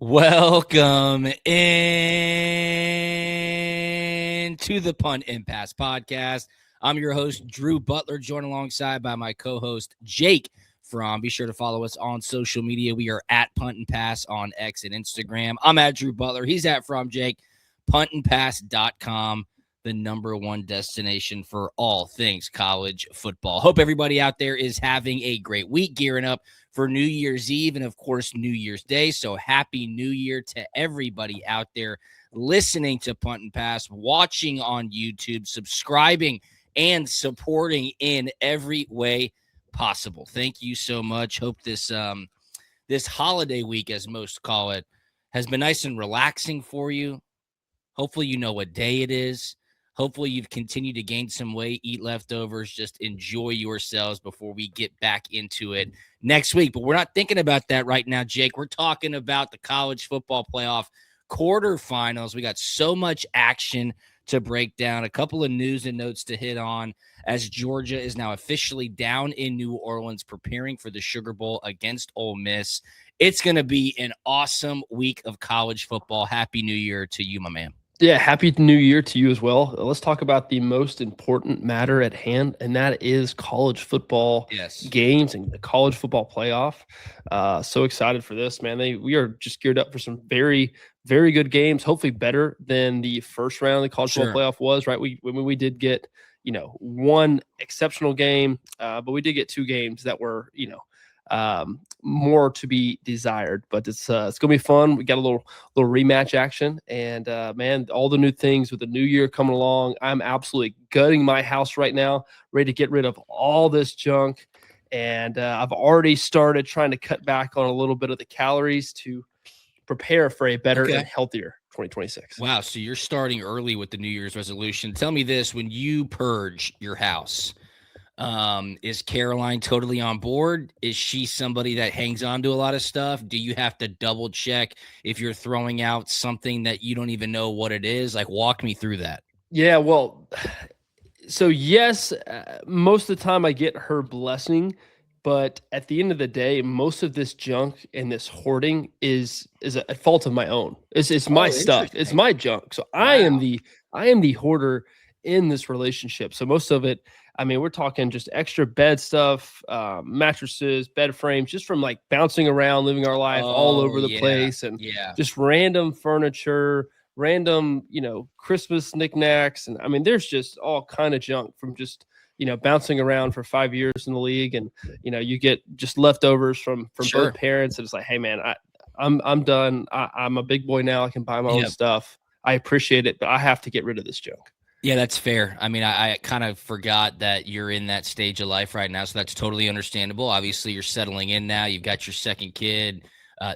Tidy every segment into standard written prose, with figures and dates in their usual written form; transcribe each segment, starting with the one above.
Welcome in to the Punt and Pass podcast. I'm your host, Drew Butler, joined alongside by my co-host, Jake From. Be sure to follow us on social media. We are at Punt and Pass on X and Instagram. I'm at Drew Butler. He's at From Jake. puntandpass.com, the number one destination for all things college football. Hope everybody out there is having a great week, gearing up for New Year's Eve and, of course, New Year's Day. So happy New Year to everybody out there listening to Punt and Pass, watching on YouTube, subscribing, and supporting in every way possible. Thank you so much. Hope this holiday week, as most call it, has been nice and relaxing for you. Hopefully you know what day it is. Hopefully you've continued to gain some weight, eat leftovers, just enjoy yourselves before we get back into it next week. But we're not thinking about that right now, Jake. We're talking about the college football playoff quarterfinals. We got so much action to break down, a couple of news and notes to hit on as Georgia is now officially down in New Orleans preparing for the Sugar Bowl against Ole Miss. It's going to be an awesome week of college football. Happy New Year to you, my man. Yeah, happy New Year to you as well. Let's talk about the most important matter at hand, and that is college football games and the college football playoff. So excited for this, man. We are just geared up for some very, very good games, hopefully better than the first round of the college football playoff was, right? We did get, one exceptional game, but we did get two games that were, more to be desired, but it's gonna be fun. We got a little rematch action, and man, all the new things with the new year coming along. I'm absolutely gutting my house right now, ready to get rid of all this junk, and I've already started trying to cut back on a little bit of the calories to prepare for a better and healthier 2026. Wow, so you're starting early with the New Year's resolution. Tell me this: when you purge your house, is Caroline totally on board? Is she somebody that hangs on to a lot of stuff? Do you have to double check if you're throwing out something that you don't even know what it is? Like, walk me through that. Yeah, well, so yes, most of the time I get her blessing, but at the end of the day, most of this junk and this hoarding is a fault of my own. It's my stuff. It's my junk. So wow. I am the hoarder in this relationship. So most of it, I mean, we're talking just extra bed stuff, mattresses, bed frames, just from like bouncing around, living our life all over the place, and just random furniture, random, Christmas knickknacks. And I mean, there's just all kind of junk from just, bouncing around for 5 years in the league. And, you get just leftovers from both parents. And it's like, hey man, I'm done. I'm a big boy now. I can buy my own stuff. I appreciate it, but I have to get rid of this junk. Yeah, that's fair. I mean, I kind of forgot that you're in that stage of life right now, so that's totally understandable. Obviously, you're settling in now. You've got your second kid.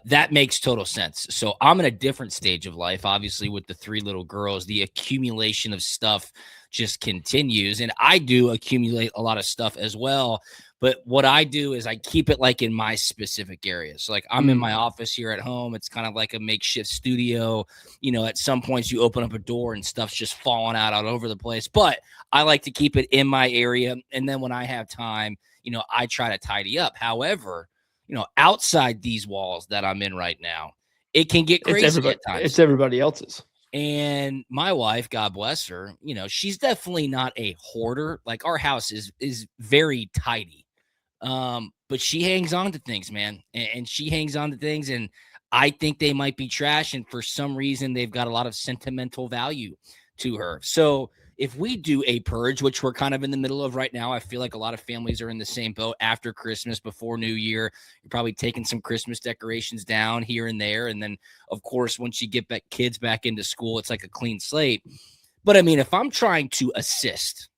That makes total sense. So I'm in a different stage of life. Obviously, with the 3 little girls, the accumulation of stuff just continues, and I do accumulate a lot of stuff as well. But what I do is I keep it like in my specific areas. So like I'm in my office here at home. It's kind of like a makeshift studio. At some points you open up a door and stuff's just falling out all over the place. But I like to keep it in my area. And then when I have time, I try to tidy up. However, outside these walls that I'm in right now, it can get crazy at times. It's everybody else's. And my wife, God bless her, she's definitely not a hoarder. Like our house is very tidy. But she hangs on to things, man. And she hangs on to things, and I think they might be trash. And for some reason, they've got a lot of sentimental value to her. So if we do a purge, which we're kind of in the middle of right now, I feel like a lot of families are in the same boat after Christmas, before New Year. You're probably taking some Christmas decorations down here and there. And then, of course, once you get kids back into school, it's like a clean slate. But I mean, if I'm trying to assist,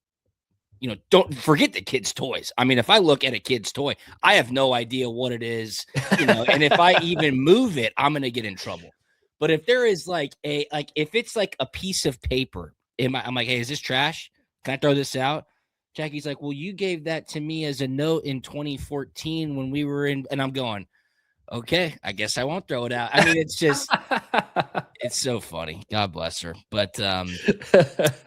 don't forget the kid's toys. I mean, if I look at a kid's toy, I have no idea what it is, and if I even move it, I'm going to get in trouble. But if there is if it's like a piece of paper, I'm like, hey, is this trash? Can I throw this out? Jackie's like, well, you gave that to me as a note in 2014 when we were in, and I'm going, okay, I guess I won't throw it out. I mean, it's just, It's so funny. God bless her. But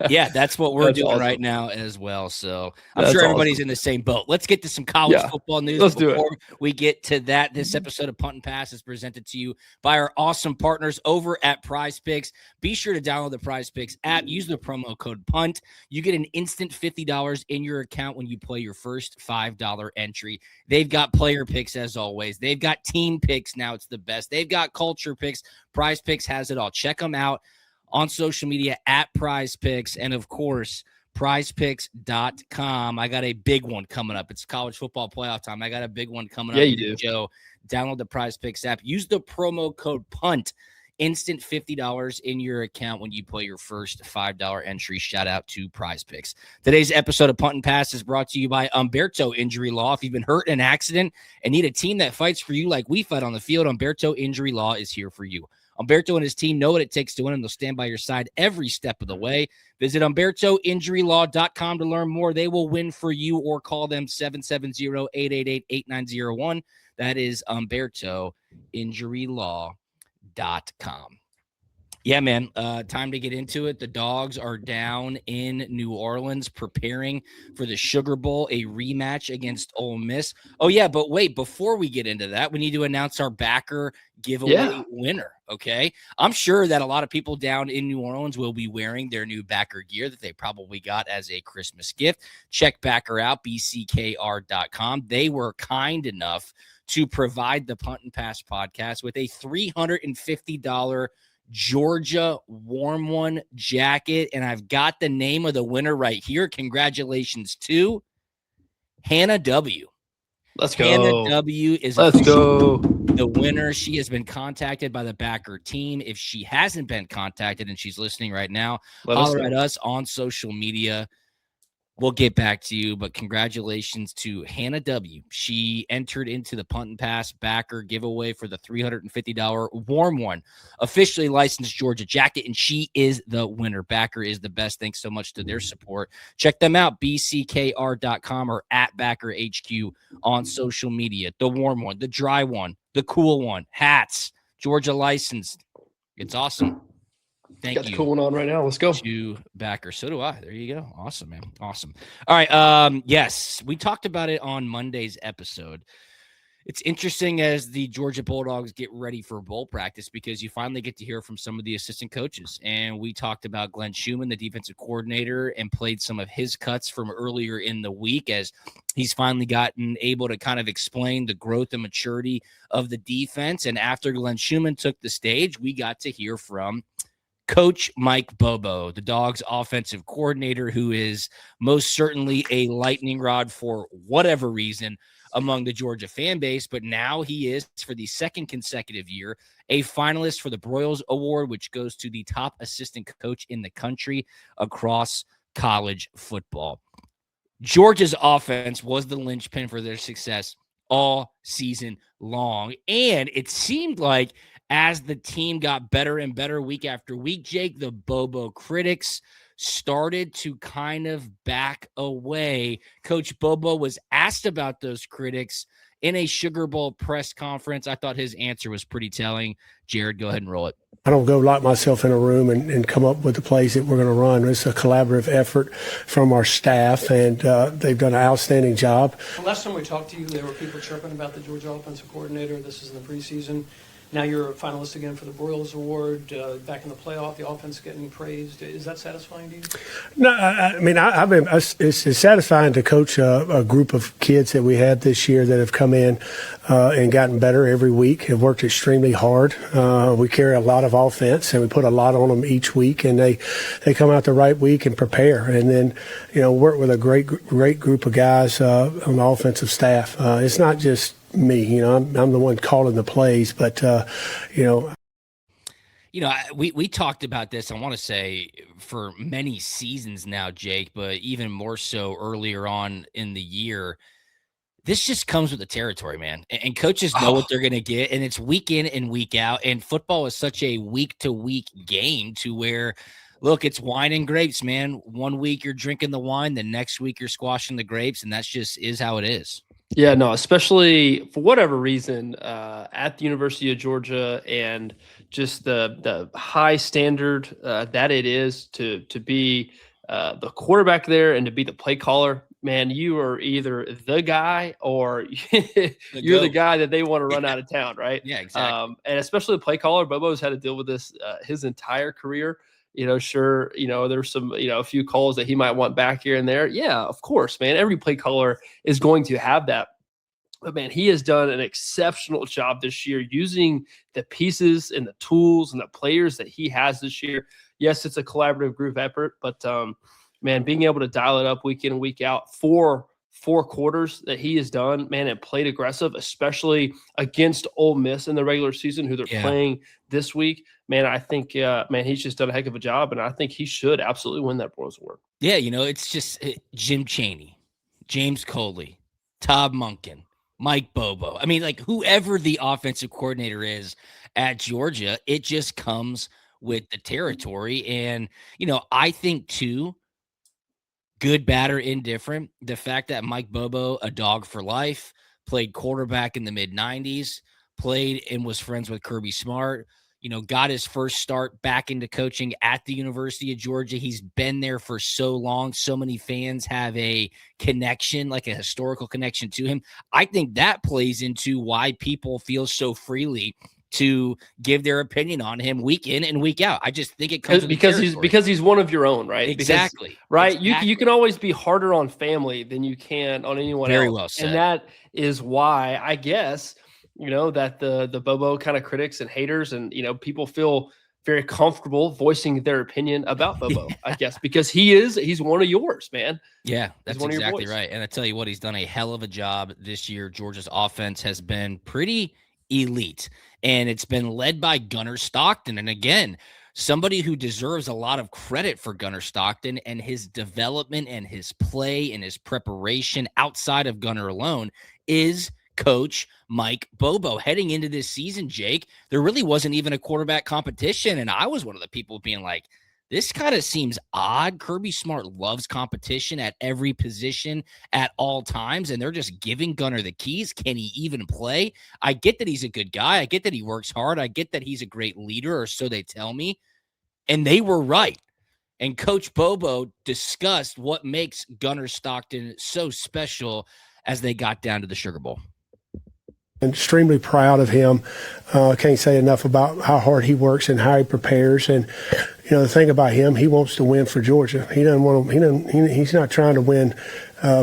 yeah, that's what we're That's doing awesome. right now as well. So I'm That's sure everybody's awesome. in the same boat. Let's get to some college Yeah, football news. let's But do it. before we get to that, this episode of Punt and Pass is presented to you by our awesome partners over at PrizePicks. Be sure to download the PrizePicks app. Use the promo code PUNT. You get an instant $50 in your account when you play your first $5 entry. They've got player picks as always. They've got team picks. Now it's the best. They've got culture picks. PrizePicks has it all. Check them out on social media at PrizePicks, and of course, PrizePicks.com. I got a big one coming up. It's college football playoff time. I got a big one coming up. Yeah, you do. Joe, download the PrizePicks app. Use the promo code PUNT. Instant $50 in your account when you play your first $5 entry. Shout out to PrizePicks. Today's episode of Punt and Pass is brought to you by Humberto Injury Law. If you've been hurt in an accident and need a team that fights for you like we fight on the field, Humberto Injury Law is here for you. Humberto and his team know what it takes to win, and they'll stand by your side every step of the way. Visit HumbertoInjuryLaw.com to learn more. They will win for you, or call them 770-888-8901. That is HumbertoInjuryLaw.com. Yeah, man. Time to get into it. The Dogs are down in New Orleans preparing for the Sugar Bowl, a rematch against Ole Miss. Oh, yeah, but wait, before we get into that, we need to announce our backer giveaway winner, okay? I'm sure that a lot of people down in New Orleans will be wearing their new backer gear that they probably got as a Christmas gift. Check backer out, bckr.com. They were kind enough to provide the Punt and Pass podcast with a $350 Georgia Warm One jacket, and I've got the name of the winner right here. Congratulations to Hannah W. Let's go. Hannah W is the winner. She has been contacted by the backer team. If she hasn't been contacted and she's listening right now, holler at us on social media. We'll get back to you, but congratulations to Hannah W. She entered into the Punt and Pass backer giveaway for the $350 Warm One, officially licensed Georgia jacket, and she is the winner. Backer is the best. Thanks so much to their support. Check them out, bckr.com or at Backer HQ on social media. The warm one, the dry one, the cool one, hats, Georgia licensed. It's awesome. Thank you. Got the cool one on right now. Let's go. To backer. So do I. There you go. Awesome, man. Awesome. All right. Yes, we talked about it on Monday's episode. It's interesting as the Georgia Bulldogs get ready for bowl practice because you finally get to hear from some of the assistant coaches. And we talked about Glenn Schumann, the defensive coordinator, and played some of his cuts from earlier in the week as he's finally gotten able to kind of explain the growth and maturity of the defense. And after Glenn Schumann took the stage, we got to hear from Coach Mike Bobo, the Dogs offensive coordinator, who is most certainly a lightning rod for whatever reason among the Georgia fan base. But now he is, for the second consecutive year, a finalist for the Broyles Award, which goes to the top assistant coach in the country across college football. Georgia's offense was the linchpin for their success all season long. And it seemed like as the team got better and better week after week, Jake, the Bobo critics started to kind of back away. Coach Bobo was asked about those critics in a Sugar Bowl press conference. I thought his answer was pretty telling. Jared, go ahead and roll it. I don't go lock myself in a room and come up with the plays that we're going to run. It's a collaborative effort from our staff, and they've done an outstanding job. Last time we talked to you, there were people chirping about the Georgia offensive coordinator. This is in the preseason. Now you're a finalist again for the Broyles Award, back in the playoff, the offense getting praised. Is that satisfying to you? No, it's satisfying to coach a group of kids that we had this year that have come in and gotten better every week, have worked extremely hard. We carry a lot of offense, and we put a lot on them each week, and they come out the right week and prepare. And then, work with a great group of guys on the offensive staff. It's not just me, I'm the one calling the plays, but we talked about this, I want to say, for many seasons now, Jake, but even more so earlier on in the year. This just comes with the territory, man. And coaches know what they're going to get, and it's week in and week out. And football is such a week-to-week game to where, look, it's wine and grapes, man. One week you're drinking the wine, the next week you're squashing the grapes, and that's just is how it is. Yeah, no, especially for whatever reason at the University of Georgia, and just the high standard that it is to be the quarterback there and to be the play caller. Man, you are either the guy or you're the GOAT. guy that they want to run out of town, right? Yeah, exactly. And especially the play caller, Bobo's had to deal with this his entire career. Sure, there's some, a few calls that he might want back here and there. Yeah, of course, man. Every play caller is going to have that. But man, he has done an exceptional job this year using the pieces and the tools and the players that he has this year. Yes, it's a collaborative group effort, but man, being able to dial it up week in and week out for 4 quarters that he has done, man, and played aggressive, especially against Ole Miss in the regular season, who they're playing this week. Man, I think, man, he's just done a heck of a job, and I think he should absolutely win that Broyles Award. Yeah, it's just Jim Chaney, James Coley, Todd Monken, Mike Bobo. I mean, like, whoever the offensive coordinator is at Georgia, it just comes with the territory. And, I think too, good, bad, or indifferent, the fact that Mike Bobo, a dog for life, played quarterback in the mid-90s, played and was friends with Kirby Smart, got his first start back into coaching at the University of Georgia. He's been there for so long. So many fans have a connection, like a historical connection to him. I think that plays into why people feel so freely to give their opinion on him week in and week out. I just think it comes because he's one of your own, right? Exactly. Because, right. Exactly. You can always be harder on family than you can on anyone else. Very well said. And that is why I guess, that the Bobo kind of critics and haters and, people feel very comfortable voicing their opinion about Bobo, I guess, because he's one of yours, man. Yeah, that's exactly right. And I tell you what, he's done a hell of a job this year. Georgia's offense has been pretty elite, and it's been led by Gunnar Stockton. And again, somebody who deserves a lot of credit for Gunnar Stockton and his development and his play and his preparation outside of Gunnar alone is Coach Mike Bobo. Heading into this season, Jake, there really wasn't even a quarterback competition. And I was one of the people being like, this kind of seems odd. Kirby Smart loves competition at every position at all times, and they're just giving Gunnar the keys. Can he even play? I get that he's a good guy. I get that he works hard. I get that he's a great leader, or so they tell me. And they were right. And Coach Bobo discussed what makes Gunnar Stockton so special as they got down to the Sugar Bowl. Extremely proud of him. Can't say enough about how hard he works and how he prepares. And the thing about him, he wants to win for Georgia. He doesn't want to. He's not trying to win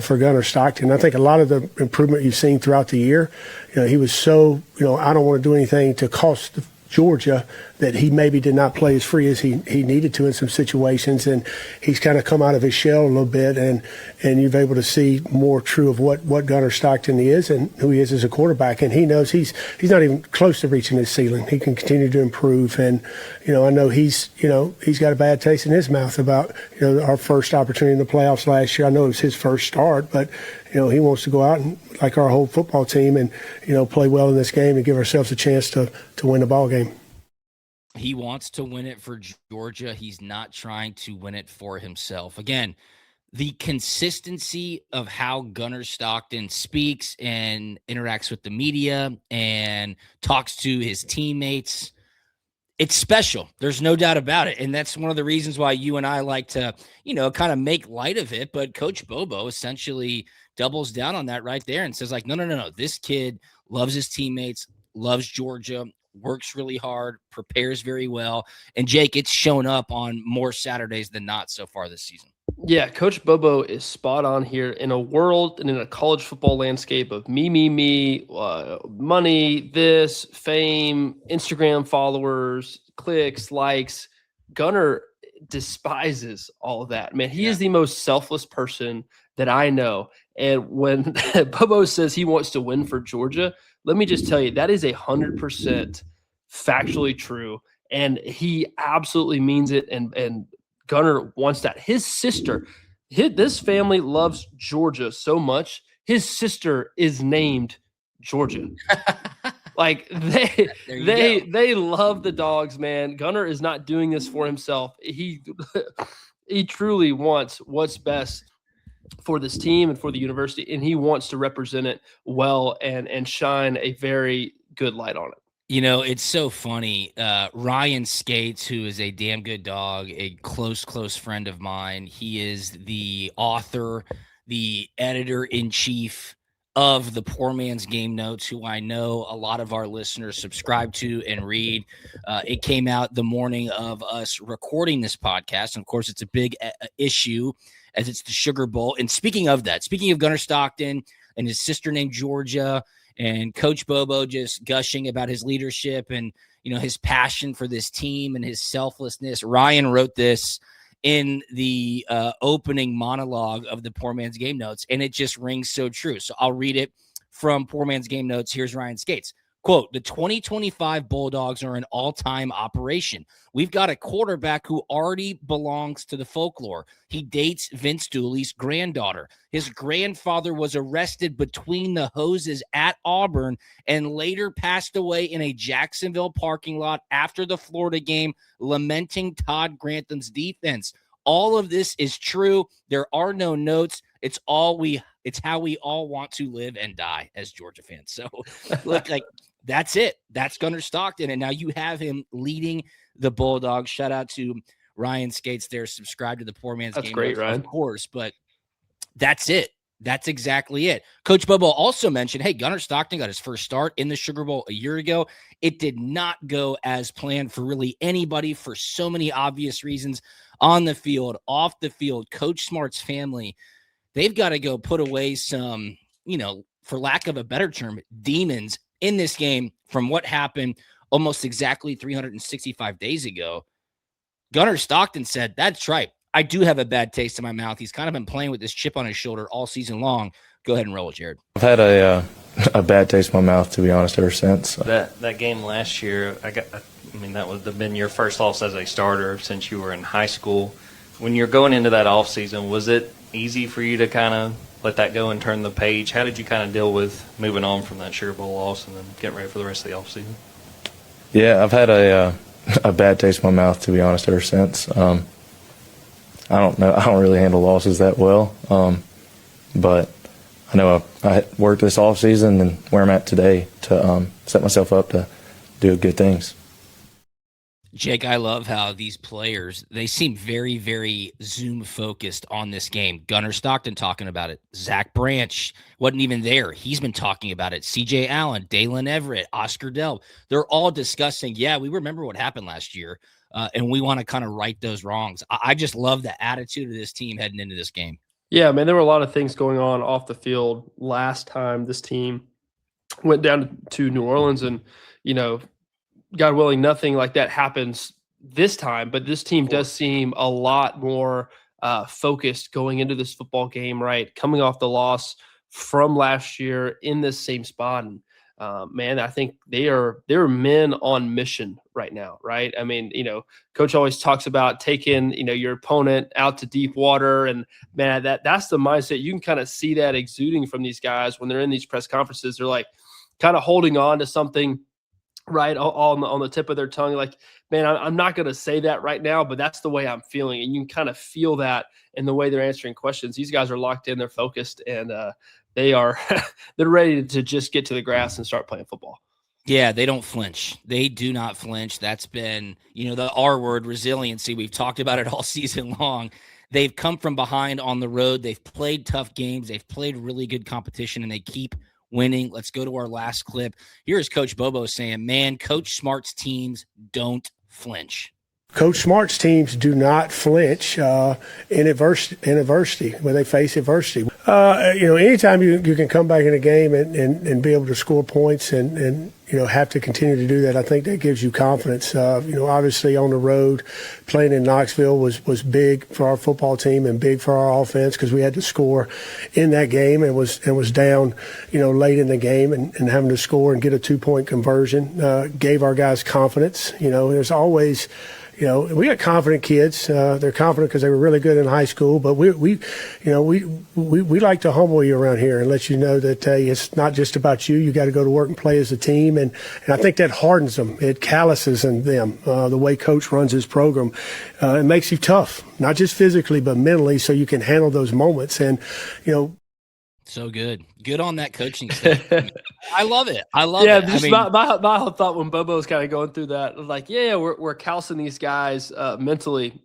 for Gunnar Stockton. I think a lot of the improvement you've seen throughout the year, he was so I don't want to do anything to cost Georgia, that he maybe did not play as free as he needed to in some situations, and he's kind of come out of his shell a little bit, and you've able to see more true of what Gunnar Stockton is and who he is as a quarterback, and he knows he's not even close to reaching his ceiling. He can continue to improve, and I know he's got a bad taste in his mouth about our first opportunity in the playoffs last year. I know it was his first start, but he wants to go out and, like our whole football team, and play well in this game and give ourselves a chance to win the ball game. He wants to win it for Georgia. He's not trying to win it for himself. Again, the consistency of how Gunnar Stockton speaks and interacts with the media and talks to his teammates, it's special. There's no doubt about it. And that's one of the reasons why you and I like to, kind of make light of it. But Coach Bobo essentially doubles down on that right there and says, like, no. This kid loves his teammates, loves Georgia, works really hard, prepares very well. And Jake, it's shown up on more Saturdays than not so far this season. Yeah, Coach Bobo is spot on here. In a world and in a college football landscape of me, money, this, fame, Instagram followers, clicks, likes, Gunnar despises all of that. Man, he is the most selfless person that I know. And when Bobo says he wants to win for Georgia, let me just tell you, that is 100% factually true. And he absolutely means it. And Gunnar wants that. His sister, this family loves Georgia so much. His sister is named Georgia. Like they love the dogs, man. Gunnar is not doing this for himself. He truly wants what's best for this team and for the university, and he wants to represent it well and shine a very good light on it. You know, it's so funny. Ryan Skates, who is a damn good dog, a close friend of mine. He is the author, the editor-in-chief of the Poor Man's Game Notes, who I know a lot of our listeners subscribe to and read. It came out the morning of us recording this podcast. And of course, it's a big issue as it's the Sugar Bowl. And speaking of that, speaking of Gunnar Stockton and his sister named Georgia, and Coach Bobo just gushing about his leadership and, you know, his passion for this team and his selflessness. Ryan wrote this in the opening monologue of the Poor Man's Game Notes, and it just rings so true. So I'll read it from Poor Man's Game Notes. Here's Ryan Skates. Quote, the 2025 Bulldogs are an all-time operation. We've got a quarterback who already belongs to the folklore. He dates Vince Dooley's granddaughter. His grandfather was arrested between the hoses at Auburn and later passed away in a Jacksonville parking lot after the Florida game, lamenting Todd Grantham's defense. All of this is true. There are no notes. It's how we all want to live and die as Georgia fans. So look, like, that's it. That's Gunnar Stockton. And now you have him leading the Bulldogs. Shout out to Ryan Skates there. Subscribe to the Poor Man's Game. That's great, Ryan. Of course, but that's it. That's exactly it. Coach Bobo also mentioned, hey, Gunnar Stockton got his first start in the Sugar Bowl a year ago. It did not go as planned for really anybody for so many obvious reasons on the field, off the field. Coach Smart's family, they've got to go put away some, you know, for lack of a better term, demons in this game from what happened almost exactly 365 days ago. Gunnar Stockton said, that's right. I do have a bad taste in my mouth. He's kind of been playing with this chip on his shoulder all season long. Go ahead and roll it, Jared. I've had a bad taste in my mouth, to be honest, ever since. That game last year, that would have been your first loss as a starter since you were in high school. When you're going into that offseason, was it easy for you to kind of let that go and turn the page? How did you kind of deal with moving on from that Sugar Bowl loss and then getting ready for the rest of the offseason? Yeah, I've had a bad taste in my mouth, to be honest, ever since. I don't know. I don't really handle losses that well, but I know I worked this offseason and where I'm at today to set myself up to do good things. Jake, I love how these players, they seem very, very Zoom-focused on this game. Gunnar Stockton talking about it. Zach Branch wasn't even there. He's been talking about it. C.J. Allen, Dalen Everett, Oscar Delp. They're all discussing, yeah, we remember what happened last year, and we want to kind of right those wrongs. I just love the attitude of this team heading into this game. Yeah, man, there were a lot of things going on off the field last time this team went down to New Orleans, and, you know, God willing, nothing like that happens this time, but this team does seem a lot more focused going into this football game, right? Coming off the loss from last year in this same spot. And man, I think they're men on mission right now, right? I mean, you know, coach always talks about taking, you know, your opponent out to deep water, and man, that's the mindset. You can kind of see that exuding from these guys when they're in these press conferences. They're like kind of holding on to something, right, on the tip of their tongue, like, man, I'm not going to say that right now, but that's the way I'm feeling. And you can kind of feel that in the way they're answering questions. These guys are locked in, they're focused, and they're ready to just get to the grass and start playing football. Yeah, they don't flinch. They do not flinch. That's been, you know, the R word, resiliency. We've talked about it all season long. They've come from behind on the road. They've played tough games. They've played really good competition, and they keep winning. Let's go to our last clip. Here's Coach Bobo saying, man, Coach Smart's teams don't flinch. Coach Smart's teams do not flinch in adversity when they face adversity. Anytime you can come back in a game and be able to score points and have to continue to do that, I think that gives you confidence. Obviously on the road, playing in Knoxville was big for our football team and big for our offense because we had to score in that game and was down, late in the game and having to score and get a 2-point conversion gave our guys confidence. There's always we got confident kids. They're confident because they were really good in high school. But we like to humble you around here and let you know that it's not just about you. You got to go to work and play as a team, and I think that hardens them. It calluses in them. The way Coach runs his program, it makes you tough, not just physically but mentally, so you can handle those moments. And So good on that coaching stuff. I love it. Yeah, just my whole thought when Bobo was kind of going through that, was like, we're calcing these guys mentally,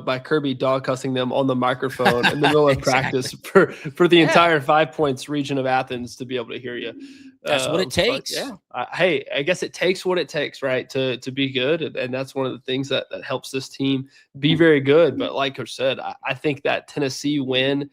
by Kirby dog cussing them on the microphone in the middle of practice for the entire 5 Points region of Athens to be able to hear you. That's what it takes. I guess it takes what it takes, right, to be good, and that's one of the things that helps this team be very good. But like Coach said, I think that Tennessee win,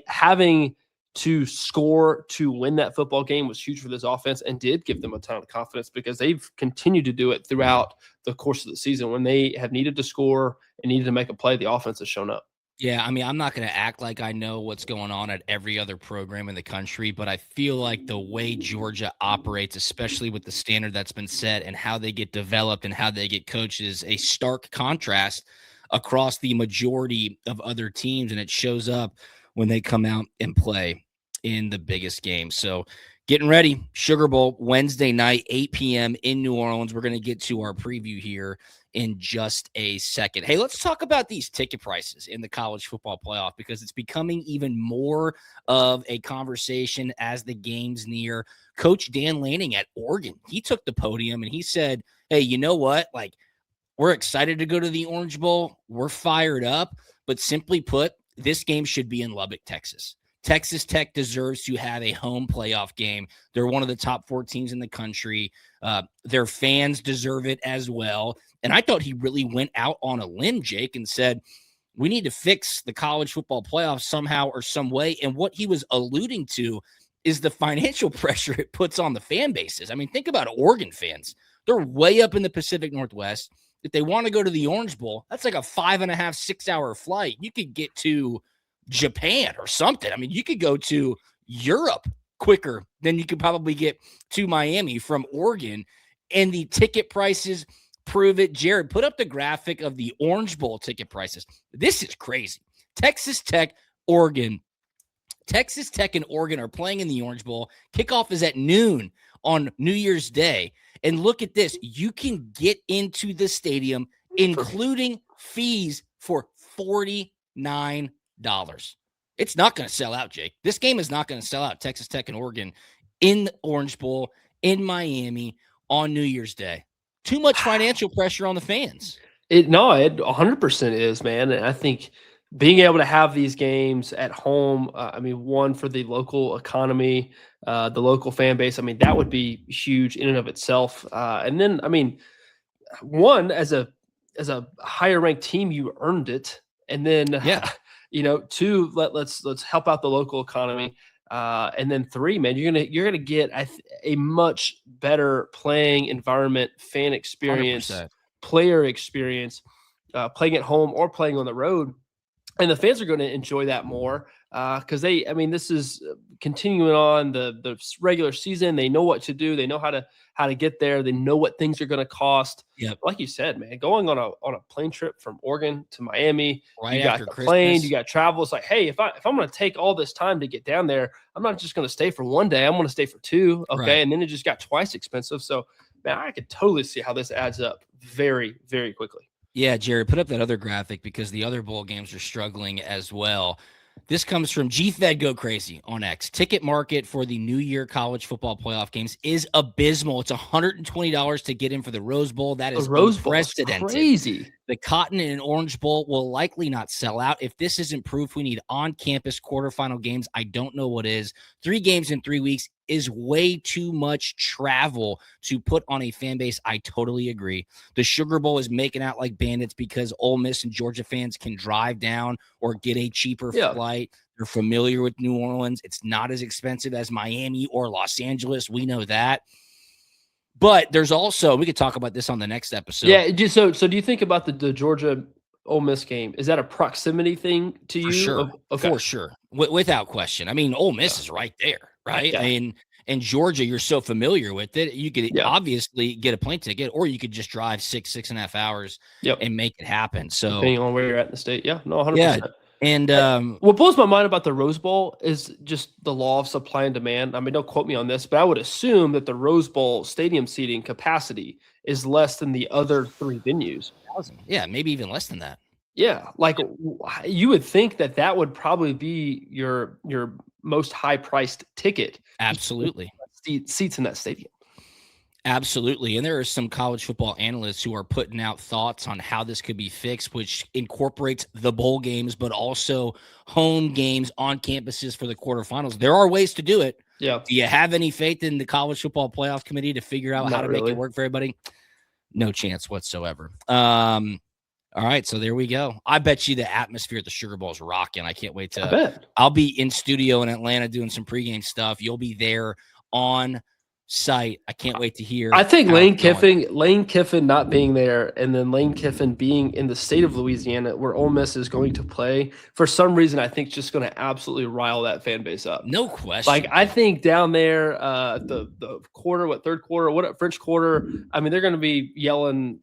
having to score to win that football game was huge for this offense and did give them a ton of confidence, because they've continued to do it throughout the course of the season. When they have needed to score and needed to make a play, the offense has shown up. Yeah, I'm not going to act like I know what's going on at every other program in the country, but I feel like the way Georgia operates, especially with the standard that's been set and how they get developed and how they get coached, is a stark contrast across the majority of other teams, and it shows up when they come out and play in the biggest game. So getting ready, Sugar Bowl Wednesday night, 8 p.m. in New Orleans. We're going to get to our preview here in just a second. Hey, let's talk about these ticket prices in the college football playoff, because it's becoming even more of a conversation as the games near. Coach Dan Lanning at Oregon, he took the podium and he said, hey, you know what? Like, we're excited to go to the Orange Bowl. We're fired up, but simply put, this game should be in Lubbock, Texas. Texas Tech deserves to have a home playoff game. They're one of the top 4 teams in the country. Their fans deserve it as well. And I thought he really went out on a limb, Jake, and said, we need to fix the college football playoff somehow or some way. And what he was alluding to is the financial pressure it puts on the fan bases. I mean, think about Oregon fans. They're way up in the Pacific Northwest. If they want to go to the Orange Bowl, that's like a 5.5, 6 hour flight. You could get to Japan or something. I mean, you could go to Europe quicker than you could probably get to Miami from Oregon. And the ticket prices prove it. Jared, put up the graphic of the Orange Bowl ticket prices. This is crazy. Texas Tech, Oregon. Texas Tech and Oregon are playing in the Orange Bowl. Kickoff is at noon on New Year's Day. And look at this. You can get into the stadium, including fees, for $49. It's not going to sell out, Jake. This game is not going to sell out. Texas Tech and Oregon in the Orange Bowl in Miami on New Year's Day. Too much financial pressure on the fans. It 100% is, man. And I think being able to have these games at home, one, for the local economy, the local fan base, that would be huge in and of itself. And then, one, as a higher ranked team, you earned it. And then, two, let's help out the local economy. And then 3, man, you're gonna get a much better playing environment, fan experience, 100%. Player experience, playing at home or playing on the road. And the fans are going to enjoy that more because this is continuing on the regular season. They know what to do. They know how to get there. They know what things are going to cost. Yep. Like you said, man, going on a plane trip from Oregon to Miami, right, you got the Christmas. plane, you got travel. It's like, hey, if I'm going to take all this time to get down there, I'm not just going to stay for one day. I'm going to stay for 2. Okay. Right. And then it just got twice expensive. So, man, I could totally see how this adds up very, very quickly. Yeah, Jared, put up that other graphic because the other bowl games are struggling as well. This comes from GFed Go Crazy on X. Ticket market for the New Year college football playoff games is abysmal. It's $120 to get in for the Rose Bowl. That is unprecedented. Crazy. The Cotton and Orange Bowl will likely not sell out. If this isn't proof we need on-campus quarterfinal games, I don't know what is. 3 games in 3 weeks is way too much travel to put on a fan base. I totally agree. The Sugar Bowl is making out like bandits because Ole Miss and Georgia fans can drive down or get a cheaper flight. They're familiar with New Orleans. It's not as expensive as Miami or Los Angeles. We know that. But there's also, we could talk about this on the next episode. Yeah. So do you think about the Georgia Ole Miss game? Is that a proximity thing to you? For sure. Okay. For sure. Without question. Ole Miss is right there, right? Yeah. And Georgia, you're so familiar with it. You could Yeah. obviously get a plane ticket, or you could just drive 6.5 hours and make it happen. So depending on where you're at in the state. Yeah, no, 100%. yeah. And what blows my mind about the Rose Bowl is just the law of supply and demand. I mean, don't quote me on this, but I would assume that the Rose Bowl stadium seating capacity is less than the other 3 venues. Yeah, maybe even less than that. Yeah, like you would think that would probably be your most high-priced ticket. Absolutely. Seats in that stadium. Absolutely. And there are some college football analysts who are putting out thoughts on how this could be fixed, which incorporates the bowl games, but also home games on campuses for the quarterfinals. There are ways to do it. Yeah. Do you have any faith in the college football playoff committee to figure out how to make it work for everybody? No chance whatsoever. All right, so there we go. I bet you the atmosphere at the Sugar Bowl is rocking. I can't wait to. I'll be in studio in Atlanta doing some pregame stuff. You'll be there on site. I can't wait to hear. I think Lane Kiffin not being there, and then Lane Kiffin being in the state of Louisiana where Ole Miss is going to play, for some reason, I think it's just going to absolutely rile that fan base up. No question. Like, I think down there, the third quarter, French Quarter, I mean, they're going to be yelling,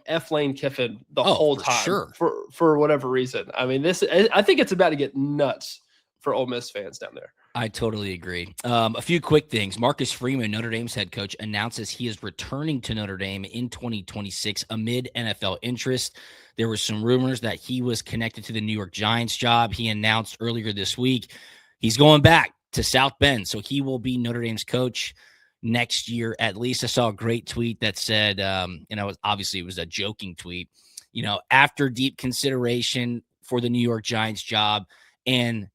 F Lane Kiffin the whole time sure. for whatever reason. I mean, I think it's about to get nuts for Ole Miss fans down there. I totally agree. A few quick things. Marcus Freeman, Notre Dame's head coach, announces he is returning to Notre Dame in 2026 amid NFL interest. There were some rumors that he was connected to the New York Giants job. He announced earlier this week he's going back to South Bend, so he will be Notre Dame's coach next year at least. I saw a great tweet that said, it was a joking tweet, after deep consideration for the New York Giants job and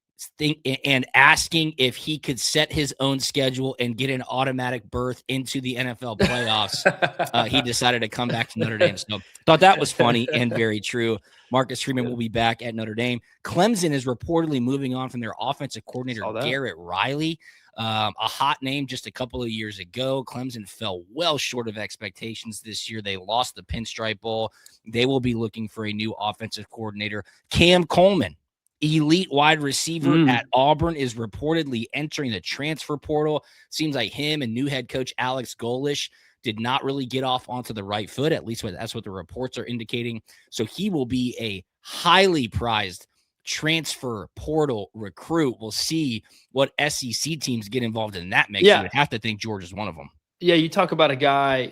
asking if he could set his own schedule and get an automatic berth into the NFL playoffs, he decided to come back to Notre Dame. So thought that was funny and very true. Marcus Freeman will be back at Notre Dame. Clemson is reportedly moving on from their offensive coordinator, Garrett Riley. A hot name just a couple of years ago. Clemson fell well short of expectations this year. They lost the Pinstripe Bowl. They will be looking for a new offensive coordinator. Cam Coleman, elite wide receiver at Auburn, is reportedly entering the transfer portal. Seems like him and new head coach Alex Golish did not really get off onto the right foot. At least that's what the reports are indicating. So he will be a highly prized transfer portal recruit. We'll see what SEC teams get involved in that mix. You would have to think Georgia's one of them. Yeah, you talk about a guy,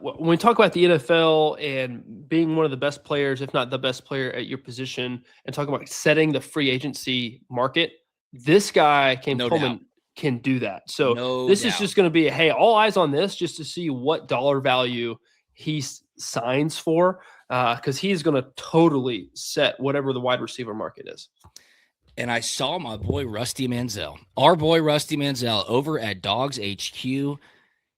when we talk about the NFL and being one of the best players, if not the best player at your position, and talking about setting the free agency market, this guy, Cam Coleman, can do that. So this is just going to be, hey, all eyes on this just to see what dollar value he signs for, because he's going to totally set whatever the wide receiver market is. And I saw my boy Rusty Manziel, our boy Rusty Manziel, over at Dogs HQ.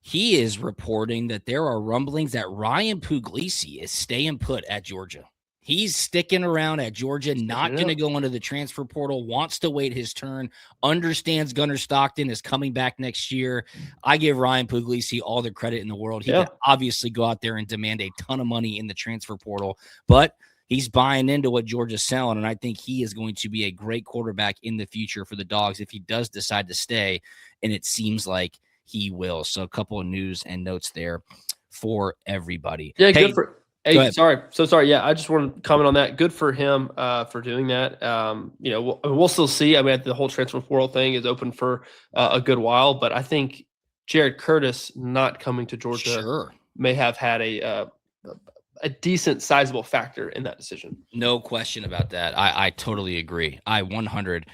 He is reporting that there are rumblings that Ryan Puglisi is staying put at Georgia. He's sticking around at Georgia, not going to go into the transfer portal, wants to wait his turn, understands Gunnar Stockton is coming back next year. I give Ryan Puglisi all the credit in the world. He could obviously go out there and demand a ton of money in the transfer portal, but he's buying into what Georgia's selling, and I think he is going to be a great quarterback in the future for the Dogs if he does decide to stay, and it seems like he will. So a couple of news and notes there for everybody. Yeah, good for. Hey, sorry. Yeah, I just want to comment on that. Good for him for doing that. We'll still see. I mean, the whole transfer portal thing is open for a good while, but I think Jared Curtis not coming to Georgia may have had a decent, sizable factor in that decision. No question about that. I totally agree. I 100%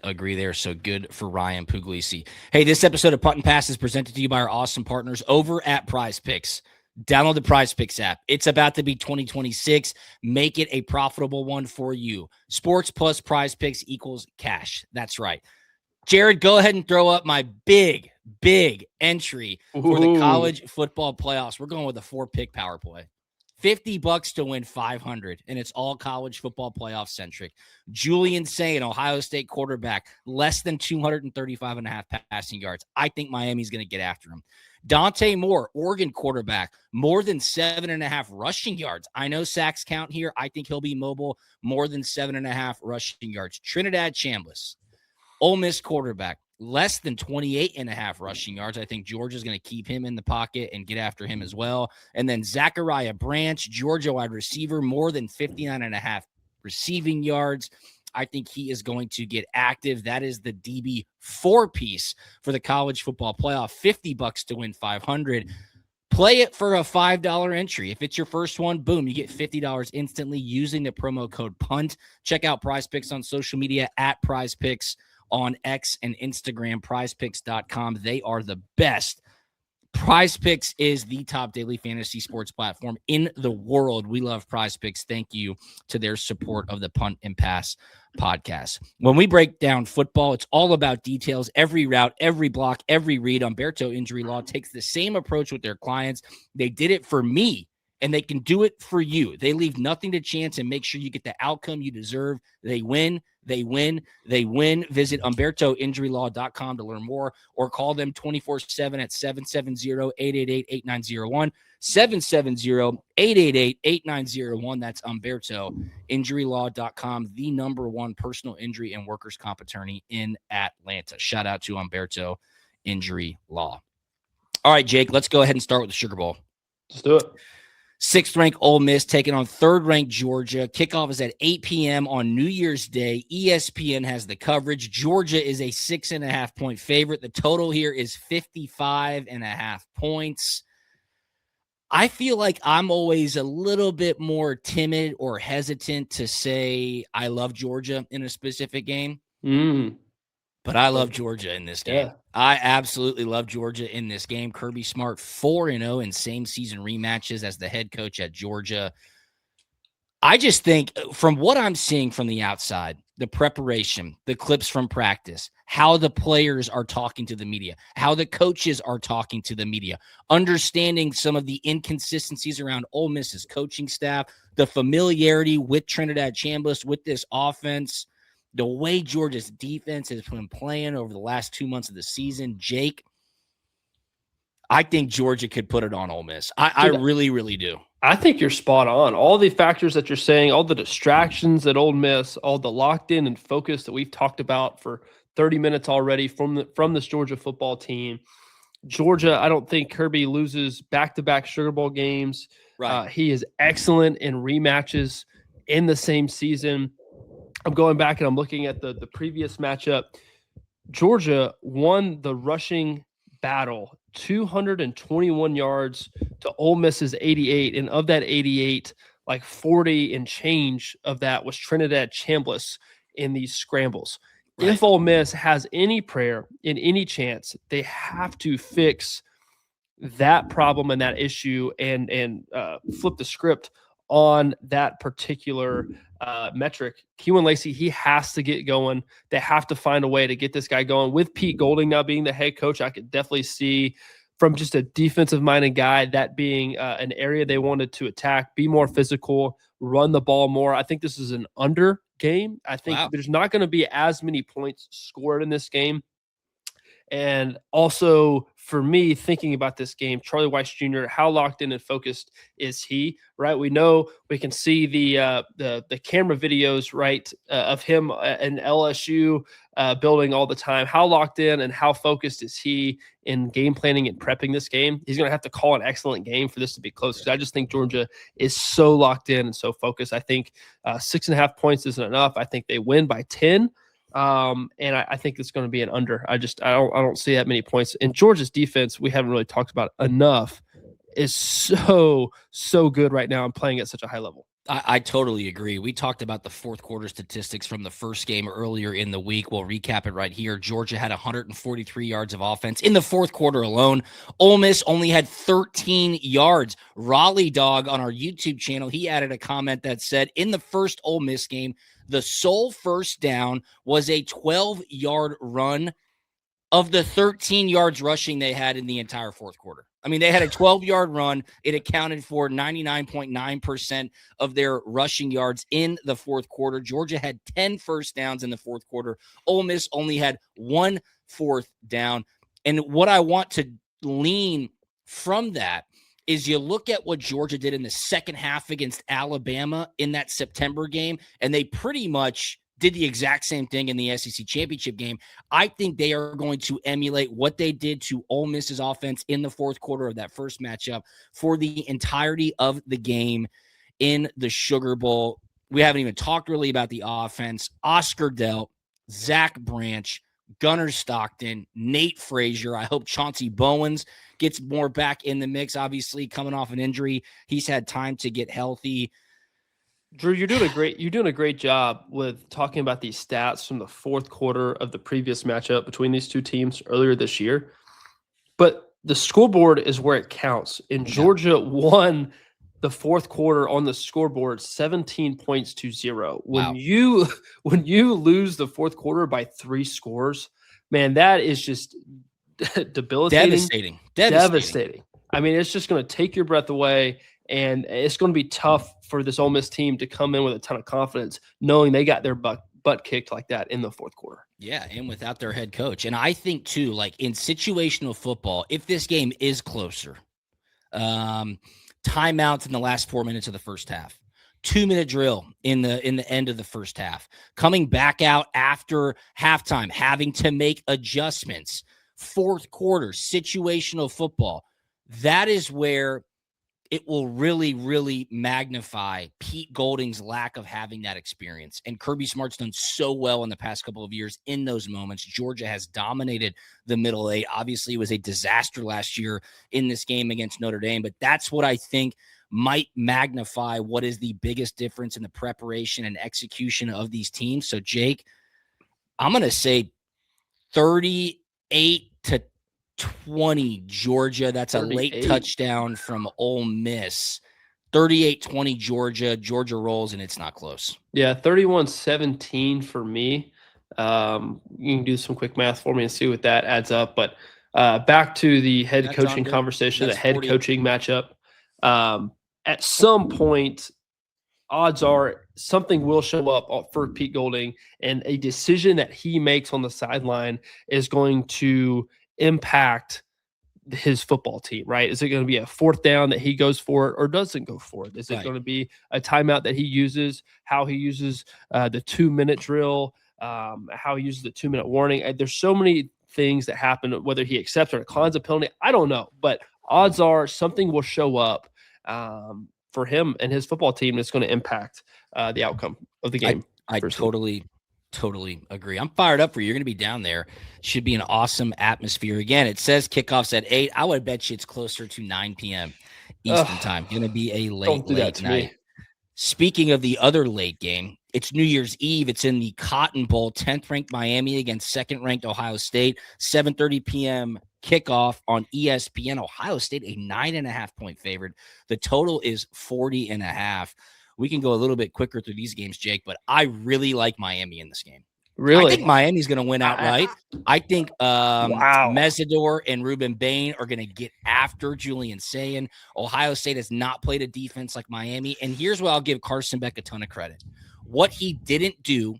agree there. So good for Ryan Puglisi. Hey, this episode of Punt and Pass is presented to you by our awesome partners over at PrizePicks. Download the PrizePicks app. It's about to be 2026. Make it a profitable one for you. Sports plus PrizePicks equals cash. That's right. Jared, go ahead and throw up my big entry for the college football playoffs. We're going with a 4-pick power play. $50 to win 500, and it's all college football playoff centric. Julian Sayin, Ohio State quarterback, less than 235.5 passing yards. I think Miami's going to get after him. Dante Moore, Oregon quarterback, more than 7.5 rushing yards. I know sacks count here. I think he'll be mobile, more than 7.5 rushing yards. Trinidad Chambliss, Ole Miss quarterback, less than 28.5 rushing yards. I think Georgia's going to keep him in the pocket and get after him as well. And then Zachariah Branch, Georgia wide receiver, more than 59.5 receiving yards. I think he is going to get active. That is the DB 4-piece for the college football playoff. $50 to win 500. Play it for a $5 entry. If it's your first one, boom, you get $50 instantly using the promo code PUNT. Check out PrizePicks on social media at PrizePicks on X and Instagram, prizepicks.com. They are the best. PrizePicks is the top daily fantasy sports platform in the world. We love PrizePicks. Thank you to their support of the Punt and Pass podcast. When we break down football, it's all about details. Every route, every block, every read. Humberto Injury Law takes the same approach with their clients. They did it for me, and they can do it for you. They leave nothing to chance and make sure you get the outcome you deserve. They win. They win. They win. Visit HumbertoInjuryLaw.com to learn more or call them 24/7 at 770-888-8901. 770-888-8901. That's HumbertoInjuryLaw.com, the #1 personal injury and workers' comp attorney in Atlanta. Shout out to Humberto Injury Law. All right, Jake, let's go ahead and start with the Sugar Bowl. Let's do it. 6th-ranked Ole Miss taking on 3rd-ranked Georgia. Kickoff is at 8 p.m. on New Year's Day. ESPN has the coverage. Georgia is a 6.5-point favorite. The total here is 55.5 points. I feel like I'm always a little bit more timid or hesitant to say I love Georgia in a specific game. But I love Georgia in this game. Yeah. I absolutely love Georgia in this game. Kirby Smart 4-0 in same season rematches as the head coach at Georgia. I just think from what I'm seeing from the outside, the preparation, the clips from practice, how the players are talking to the media, how the coaches are talking to the media, understanding some of the inconsistencies around Ole Miss's coaching staff, the familiarity with Trinidad Chambliss, with this offense, the way Georgia's defense has been playing over the last 2 months of the season. Jake, I think Georgia could put it on Ole Miss. I really, really do. I think you're spot on. All the factors that you're saying, all the distractions at Ole Miss, all the locked in and focus that we've talked about for 30 minutes already from this Georgia football team. Georgia, I don't think Kirby loses back-to-back Sugar Bowl games. Right. He is excellent in rematches in the same season. I'm going back and I'm looking at the previous matchup. Georgia won the rushing battle, 221 yards to Ole Miss's 88. And of that 88, like 40 and change of that was Trinidad Chambliss in these scrambles. Right. If Ole Miss has any prayer in any chance, they have to fix that problem and that issue and flip the script on that particular metric. Kewan Lacey, he has to get going. They have to find a way to get this guy going. With Pete Golding now being the head coach, I could definitely see from just a defensive-minded guy that being an area they wanted to attack, be more physical, run the ball more. I think this is an under game. I think there's not going to be as many points scored in this game. And also, for me, thinking about this game, Charlie Weiss Jr., how locked in and focused is he? Right, we know we can see the camera videos, right, of him in LSU building all the time. How locked in and how focused is he in game planning and prepping this game? He's going to have to call an excellent game for this to be close, because I just think Georgia is so locked in and so focused. I think 6.5 points isn't enough. I think they win by 10. And I think it's going to be an under. I don't see that many points. And Georgia's defense, we haven't really talked about enough, is so good right now and playing at such a high level. I totally agree. We talked about the fourth quarter statistics from the first game earlier in the week. We'll recap it right here. Georgia had 143 yards of offense in the fourth quarter alone. Ole Miss only had 13 yards. Raleigh Dog on our YouTube channel, he added a comment that said, in the first Ole Miss game, the sole first down was a 12-yard run of the 13 yards rushing they had in the entire fourth quarter. I mean, they had a 12-yard run. It accounted for 99.9% of their rushing yards in the fourth quarter. Georgia had 10 first downs in the fourth quarter. Ole Miss only had 1 fourth down. And what I want to lean from that is you look at what Georgia did in the second half against Alabama in that September game, and they pretty much did the exact same thing in the SEC championship game. I think they are going to emulate what they did to Ole Miss's offense in the fourth quarter of that first matchup for the entirety of the game in the Sugar Bowl. We haven't even talked really about the offense. Oscar Delt, Zach Branch, Gunnar Stockton, Nate Frazier. I hope Chauncey Bowens gets more back in the mix. Obviously, coming off an injury, he's had time to get healthy. Drew, you're doing a great job with talking about these stats from the fourth quarter of the previous matchup between these two teams earlier this year. But the scoreboard is where it counts. And Georgia won the fourth quarter on the scoreboard 17 points to 0. When you lose the fourth quarter by 3 scores, man, that is just debilitating. Devastating. I mean, it's just going to take your breath away. And it's going to be tough for this Ole Miss team to come in with a ton of confidence, knowing they got their butt kicked like that in the fourth quarter. Yeah, and without their head coach. And I think, too, like in situational football, if this game is closer, timeouts in the last 4 minutes of the first half, 2-minute drill in the end of the first half, coming back out after halftime, having to make adjustments, fourth quarter, situational football, that is where it will really, really magnify Pete Golding's lack of having that experience. And Kirby Smart's done so well in the past couple of years in those moments. Georgia has dominated the middle eight. Obviously, it was a disaster last year in this game against Notre Dame, but that's what I think might magnify what is the biggest difference in the preparation and execution of these teams. So, Jake, I'm going to say 38-20 Georgia. That's a 38. Late touchdown from Ole Miss. 38-20 Georgia. Georgia rolls, and it's not close. Yeah, 31-17 for me. You can do some quick math for me and see what that adds up. But back to the head coaching conversation, the head coaching matchup. At some point, odds are something will show up for Pete Golding, and a decision that he makes on the sideline is going to impact his football team, right? Is it going to be a fourth down that he goes for it or doesn't go for it? Is it going to be a timeout that he uses, how he uses the 2-minute drill, how he uses the 2-minute warning? There's so many things that happen, whether he accepts or declines a penalty. I don't know, but odds are something will show up for him and his football team that's going to impact the outcome of the game. I totally agree. I'm fired up for you. You're going to be down there. Should be an awesome atmosphere. Again, it says kickoffs at 8. I would bet you it's closer to 9 p.m. Eastern time. Going to be a late night. Me. Speaking of the other late game, it's New Year's Eve. It's in the Cotton Bowl. 10th ranked Miami against 2nd ranked Ohio State. 7:30 p.m. kickoff on ESPN. Ohio State, a 9.5-point favorite. The total is 40.5. We can go a little bit quicker through these games, Jake, but I really like Miami in this game. Really? I think Miami's going to win outright. I think Mesidor and Ruben Bain are going to get after Julian Sayin. Ohio State has not played a defense like Miami, and here's what I'll give Carson Beck a ton of credit. What he didn't do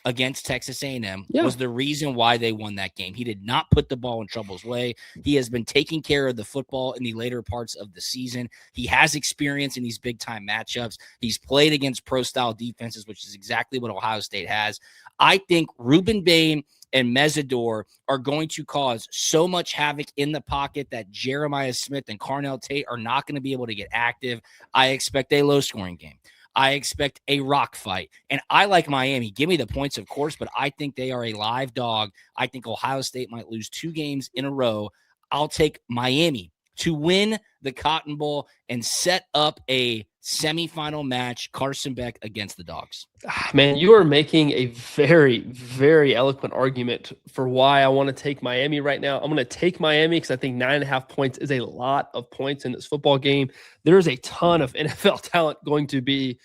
against Texas A&M was the reason why they won that game. He did not put the ball in trouble's way. He has been taking care of the football in the later parts of the season. He has experience in these big-time matchups. He's played against pro-style defenses, which is exactly what Ohio State has. I think Ruben Bain and Mesidor are going to cause so much havoc in the pocket that Jeremiah Smith and Carnell Tate are not going to be able to get active. I expect a low-scoring game. I expect a rock fight. And I like Miami. Give me the points, of course, but I think they are a live dog. I think Ohio State might lose 2 games in a row. I'll take Miami to win the Cotton Bowl and set up a semifinal match, Carson Beck against the Dogs. Man, you are making a very, very eloquent argument for why I want to take Miami right now. I'm going to take Miami because I think 9.5 points is a lot of points in this football game. There's a ton of NFL talent going to be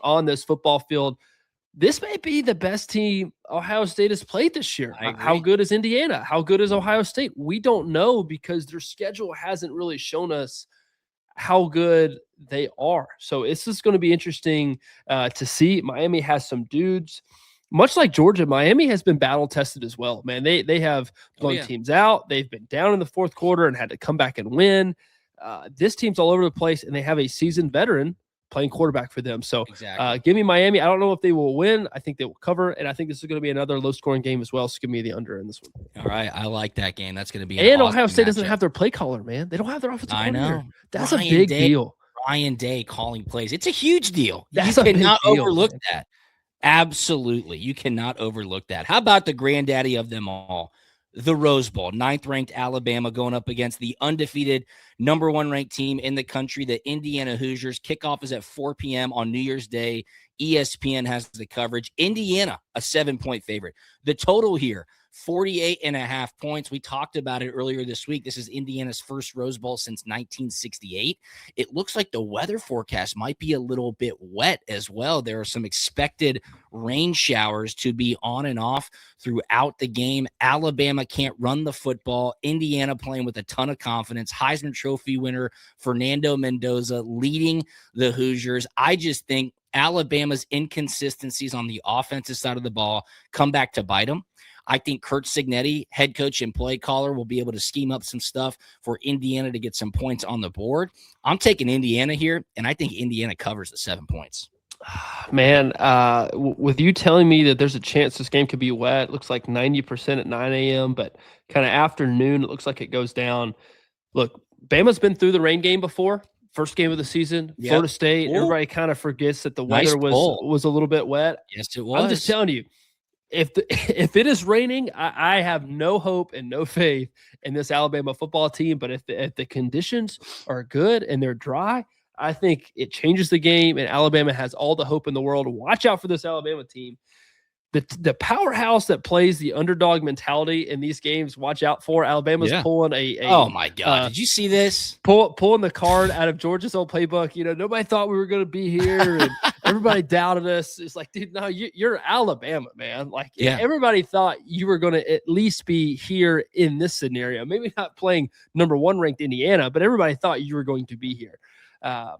on this football field. This may be the best team Ohio State has played this year. How good is Indiana? How good is Ohio State? We don't know because their schedule hasn't really shown us how good they are. So this is going to be interesting to see. Miami has some dudes. Much like Georgia, Miami has been battle tested as well. Man, they have blown teams out. They've been down in the fourth quarter and had to come back and win. This team's all over the place, and they have a seasoned veteran playing quarterback for them. So Exactly. give me Miami. I don't know if they will win. I think they will cover, and I think this is going to be another low-scoring game as well. So give me the under in this one. All right, I like that game. That's going to be And awesome Ohio State doesn't matchup. have their play caller, man. They don't have their offensive I coordinator. know. That's Ryan a big Day, deal. Ryan Day calling plays. It's a huge deal. That's you a big cannot deal, overlook man. that. Absolutely. You cannot overlook that. How about the granddaddy of them all? The Rose Bowl, 9th-ranked Alabama going up against the undefeated number 1 ranked team in the country, the Indiana Hoosiers. Kickoff is at 4 p.m. on New Year's Day. ESPN has the coverage. Indiana, a 7-point favorite. The total here, 48.5 points. We talked about it earlier this week. This is Indiana's first Rose Bowl since 1968. It looks like the weather forecast might be a little bit wet as well. There are some expected rain showers to be on and off throughout the game. Alabama can't run the football. Indiana playing with a ton of confidence. Heisman Trophy winner Fernando Mendoza leading the Hoosiers. I just think Alabama's inconsistencies on the offensive side of the ball come back to bite them. I think Kurt Cignetti, head coach and play caller, will be able to scheme up some stuff for Indiana to get some points on the board. I'm taking Indiana here, and I think Indiana covers the 7 points. Man, with you telling me that there's a chance this game could be wet, it looks like 90% at 9 a.m., but kind of afternoon, it looks like it goes down. Look, Bama's been through the rain game before. First game of the season, Yep. Florida State. Ooh. Everybody kind of forgets that the Nice weather pull. was a little bit wet. Yes, it was. I'm just telling you, if it is raining, I have no hope and no faith in this Alabama football team. But if the conditions are good and they're dry, I think it changes the game, and Alabama has all the hope in the world. Watch out for this Alabama team. The powerhouse that plays the underdog mentality in these games, watch out for. Alabama's pulling oh my God. Did you see this? Pulling the card out of Georgia's old playbook. Nobody thought we were going to be here, and everybody doubted us. It's like, dude, no, you're Alabama, man. Like, everybody thought you were going to at least be here in this scenario. Maybe not playing number 1 ranked Indiana, but everybody thought you were going to be here.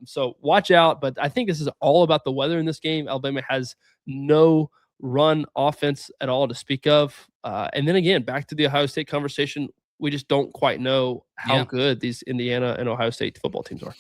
So watch out. But I think this is all about the weather in this game. Alabama has no run offense at all to speak of. And then again, back to the Ohio State conversation, we just don't quite know how good these Indiana and Ohio State football teams are.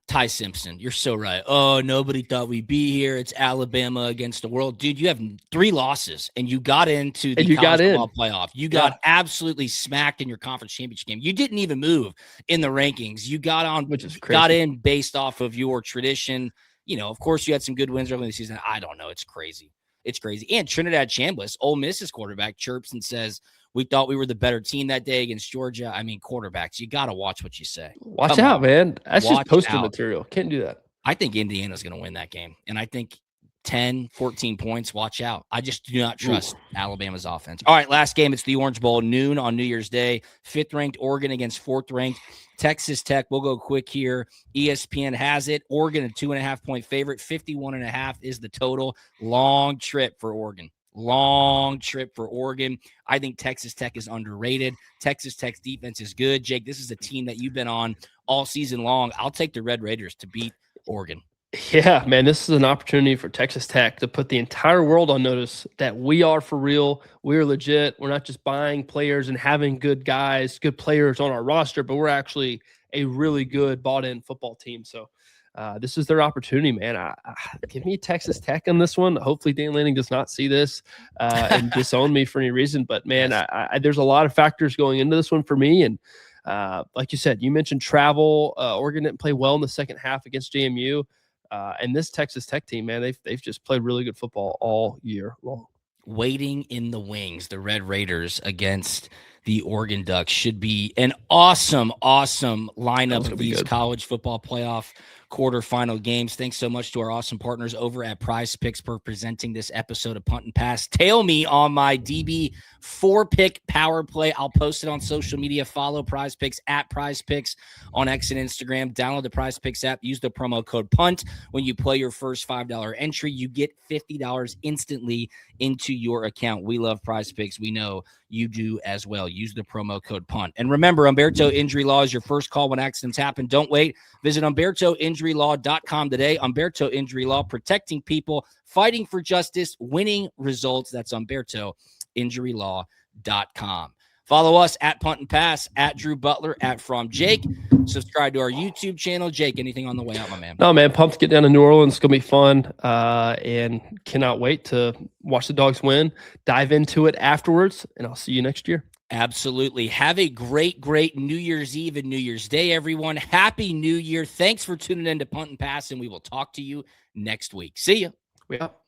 Ty Simpson, you're so right. Oh, nobody thought we'd be here. It's Alabama against the world. Dude, you have 3 losses, and you got into the college football playoff. You got absolutely smacked in your conference championship game. You didn't even move in the rankings. You got on, which is crazy. Got in based off of your tradition. Of course, you had some good wins early in the season. I don't know. It's crazy. It's crazy. And Trinidad Chambliss, Ole Miss's quarterback, chirps and says, we thought we were the better team that day against Georgia. I mean, quarterbacks, you got to watch what you say. Watch out, man. That's just poster material. Can't do that. I think Indiana's going to win that game. And I think 10, 14 points, watch out. I just do not trust Alabama's offense. All right, last game. It's the Orange Bowl, noon on New Year's Day. 5th-ranked Oregon against 4th-ranked Texas Tech. We'll go quick here. ESPN has it. Oregon, a 2.5-point favorite. 51.5 is the total. Long trip for Oregon. I think Texas Tech is underrated. Texas Tech's defense is good. Jake, this is a team that you've been on all season long. I'll take the Red Raiders to beat Oregon. Yeah, man, this is an opportunity for Texas Tech to put the entire world on notice that we are for real. We're legit. We're not just buying players and having good guys, good players on our roster, but we're actually a really good bought-in football team. So this is their opportunity, man. Give me Texas Tech on this one. Hopefully Dan Lanning does not see this and disown me for any reason. But, man, there's a lot of factors going into this one for me. And like you said, you mentioned travel. Oregon didn't play well in the second half against JMU. And this Texas Tech team, man, they've just played really good football all year long. Waiting in the wings, the Red Raiders against the Oregon Ducks should be an awesome lineup of these college football playoff quarterfinal games. Thanks so much to our awesome partners over at PrizePicks for presenting this episode of Punt and Pass. Tail me on my DB 4-pick power play. I'll post it on social media. Follow PrizePicks at PrizePicks on X and Instagram. Download the PrizePicks app. Use the promo code PUNT. When you play your first $5 entry, you get $50 instantly into your account. We love PrizePicks. We know you do as well. Use the promo code PUNT. And remember, Humberto Injury Law is your first call when accidents happen. Don't wait. Visit HumbertoInjuryLaw.com today. Humberto Injury Law, protecting people, fighting for justice, winning results. That's HumbertoInjuryLaw.com. Follow us at Punt and Pass, at Drew Butler, at From Jake. Subscribe to our YouTube channel. Jake, anything on the way out, my man? No, man, pumped to get down to New Orleans. It's going to be fun, and cannot wait to watch the Dogs win, dive into it afterwards, and I'll see you next year. Absolutely. Have a great New Year's Eve and New Year's Day, everyone. Happy New Year. Thanks for tuning in to Punt and Pass, and we will talk to you next week. See ya. We out.